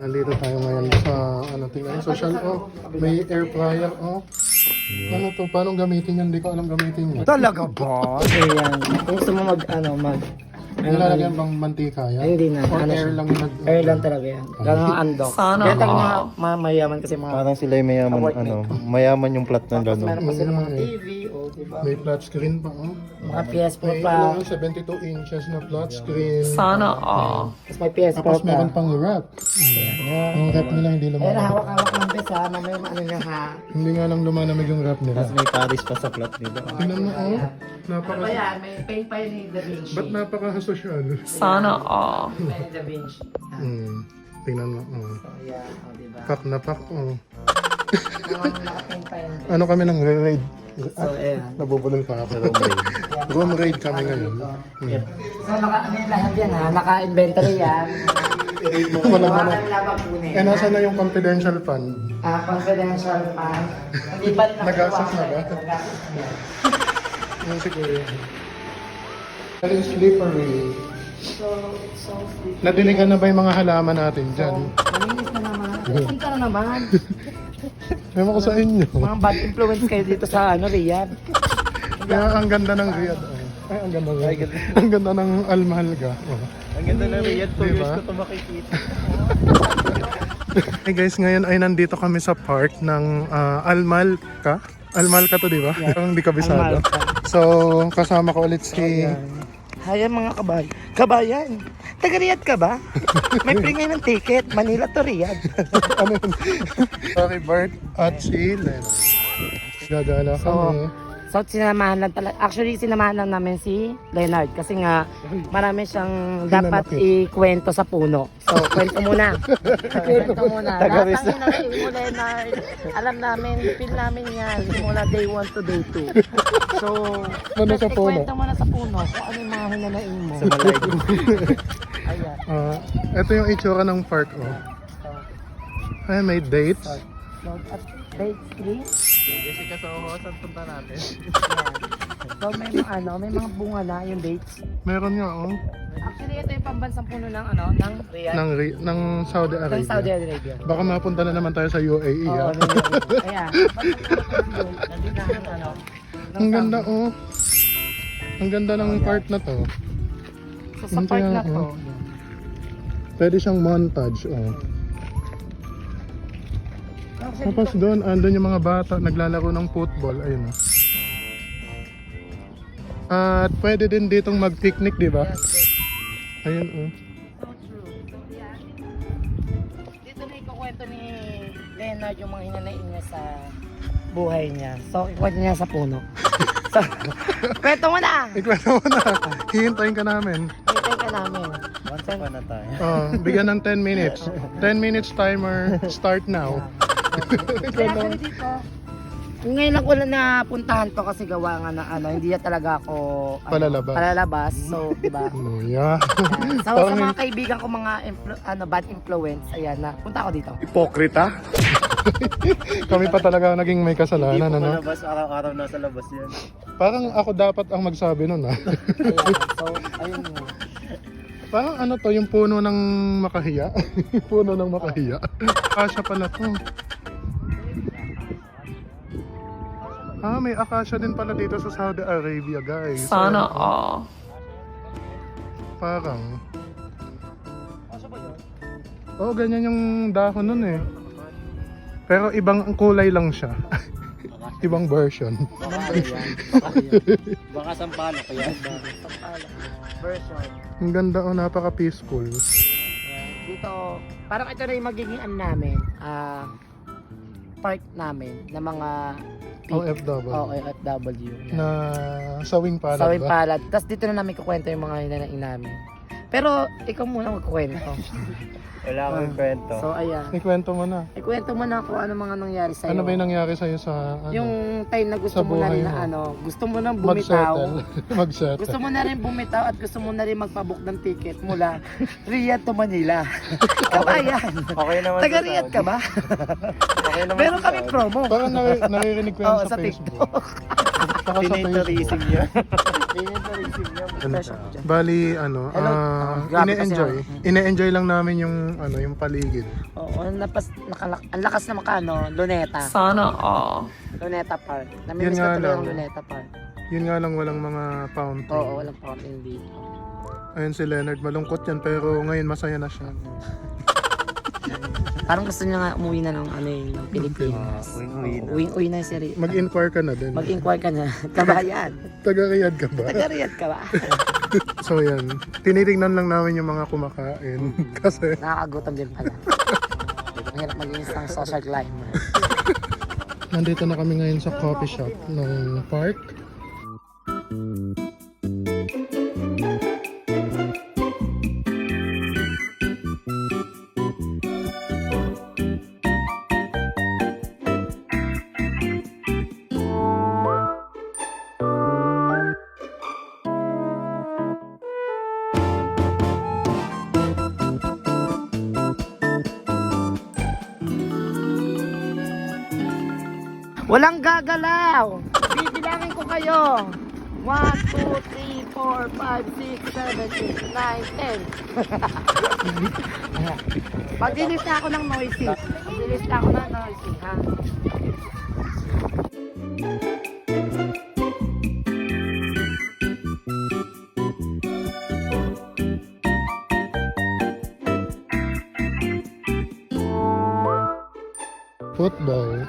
Nandito tayo ngayon sa tingnan social may air fryer Ano to? Paano gamitin yan? Hindi ko alam gamitin yan. Talaga ba? Ayan. Kung gusto mo Nilalagyan bang mantika yan? Ay, hindi na. Or Ano air siya? lang yung Air lang talaga yan. Gano'ng andok. Sana Kaya talaga mayaman kasi mga... Parang sila yung mayaman, mayaman yung plot ng Tapos gano'n. meron pa sila mga TV, diba? May flat screen pa Mga PS4 May pa. 72 inches na flat screen. Sana Tapos may PS4 Tapos pa. meron pang wrap. Ayan. Ang wrap nila hindi Ayan, lumanamig. hawak-hawak lang bes ha. Mamaya ano niya ha. Hindi nga lang lumanamig yung wrap nila. Tapos may Paris pa sa plot nila. Tingnan mo Napaka... Ayan, may paint pa yun ni Da Vinci. Ba't napaka-social? Sana Paint ni Da Vinci. Tingnan mo Ayan, diba? Pak na pak Nakapaint pa yun. Ano kami ng raid? So, ayan. Nabubulol pa ako. Room raid kami ngayon. So, lahat yan ha. Naka-inventory yan. Walang ano. Walang labang kunin. Nasaan na yung confidential fund? Confidential pa. Hindi pa rin Nagastos na ba? Nagastos na. Yung siguro yun. Pero yung slippery. So sweet. Nadiligan na ba yung mga halaman natin dyan? Malinis na naman. Punta na naman. Ewan ko sa inyo. Mga bad influence kayo dito sa Riyadh. Kaya ang ganda ng Riyadh. Ay, ang ganda ng ang ganda ng Almahalga. Ang ganda na Riyadh, 2 Diba? years ko ito makikita. Hey guys, ngayon ay nandito kami sa park ng Almalka. Almalka to, di ba? Parang di kabisado. Almalka. So, kasama ko ulit si... Hayan mga kabayan. Taga-Riyadh ka ba? May free ngayon ng ticket. Manila to Riyadh. ano yun? Sorry, Bert at si Len. Gagala kami. So, sinamahan lang talaga. Actually, sinamahan lang namin si Leonard kasi nga marami siyang dapat ikwento sa puno. So, kwento muna. Kwento muna. Lahat ng hinahin mo, Leonard. Alam namin, feel namin yan. Simula day 1 to day 2. So, Ano sa puno? ikwento mo na sa puno kung ano yung mga hinanain mo. Sa Malaygo. Ayan. Ito yung itsura ng park. Ay, may dates. So, at day 3, Jessica Soho, saan punta natin? so may mga bunga na yung dates. Meron nga, Actually, ito yung pambansang puno ng ng Riyadh. ng Saudi Ng Arabia. Saudi Arabia. Baka mapunta na naman tayo sa UAE. Oo, ah. Kaya, nandito na Ang ganda, Ang ganda ng park na to. So, sa park na to, Pwede siyang montage, Tapos doon, andun yung mga bata naglalaro ng football, ayun At pwede din ditong mag-picnic, di ba? Ayun, So true. So, yeah. Dito na ikukwento ni Leonard yung mga hinanain niya sa buhay niya. So, ikwento niya sa puno. So, kwento mo na! Ikwento mo na. Hihintayin ka namin. Hintay ka namin. Once upon a time. Bigyan ng 10 minutes. 10 minutes timer, start now. Kaya actually dito, ngayon lang ko lang napuntahan to kasi gawa nga na hindi na talaga ako palalabas. So, di ba? Luya. So, sa mga kaibigan ko mga bad influence, ayan na, punta ako dito. Hipokrita? Kami pa talaga naging may Hindi kasalanan, po ano? malabas, araw-araw nasa labas yan. Parang ako dapat ang magsabi nun, Ayan, so, ayun nga. Parang ano to, yung puno ng makahiya? Puno ng makahiya. Akasya pala to. May akasya din pala dito sa Saudi Arabia, guys. Sana Parang. Ganyan yung dahon nun eh. Pero ibang kulay lang siya. Ibang version. Baka sampalo kaya. Version. Ang ganda, napaka-peaceful. Dito, parang ito na yung magiging namin, park namin na mga OFW. OFW. Na sawing palad Sawing ba? palad. Tapos dito na namin kukwento yung mga hinanain namin. Pero ikaw muna magkukwento. Wala akong kwento. So ayan. Ikwento mo na. Ikwento mo na kung ano mga nangyari sa'yo. Ano ba yung nangyari sa'yo sa Yung time na gusto sa mo na buhay rin na mo? gusto mo nang bumitaw. Mag-settle. Gusto mo na rin bumitaw at gusto mo na rin magpabook ng ticket mula Riyadh to Manila. Kabayan. Okay naman. Taga Riyadh ka ba? Okay naman. Meron kami promo. Parang naririnig ko yan Oo, sa sa Facebook. TikTok. Saka sa Pinay Facebook. tourism yun. Bali, ano, Hello. Grabe kasi ine-enjoy. ako. Ine-enjoy lang namin yung, ano, yung paligid. Oo, ang lakas na makano, Luneta. Sana all. Luneta Park. Yun Namimiss nga ko tuloy lang. yung Luneta Park. Yun nga lang, walang mga fountain. Oo, walang fountain dito. Ayun si Leonard, malungkot yan, pero ngayon masaya na siya. Parang gusto niya nga umuwi na ng ano yun, ng Pilipinas. Uwing-uwi na. Uwing-uwi na si Rhea. Mag-inquire ka na din. Mag-inquire ka na. Kabayan. Taga-Riyadh ka ba? Taga-Riyadh ka ba? So yan, tinitingnan lang namin yung mga kumakain. Kasi, Nakakagutom din pala. Mahirap maging isang social climber. nandito na kami ngayon sa coffee shop ng park. Walang gagalaw! Bibilangin ko kayo! 1, 2, 3, 4, 5, 6, 7, 8, 9, 10. Maglilista ako ng noisy. Maglilista ako ng noisy, ha? Football.